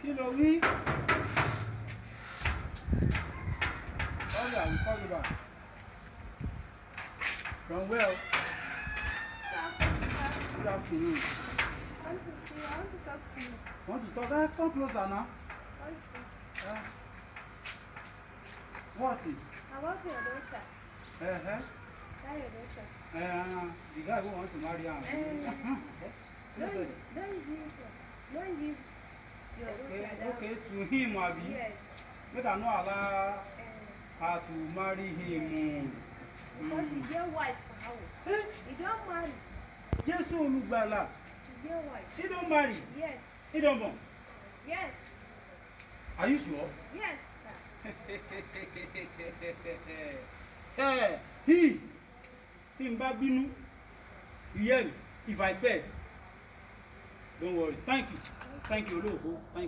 Kí ló wí? Sorry, I will call you back. From where? Good afternoon. I want to talk to you. Want to talk? Come closer now. What? I want your daughter. Uh-huh. That your daughter. The guy who wants to marry her. Don't give your daughter. Okay, to him, Abi. Yes. Make I no allow her to marry him. Because he get wife for house. He don't marry. Jesu Olugbala. He get wife. He don't marry. Yes. He don't born. Yes. Are you sure? Yes, sir. He. Tí n bá bínú. You hear me? If I first. Don't worry. Thank you. Thank you, Olóòfó. Thank you.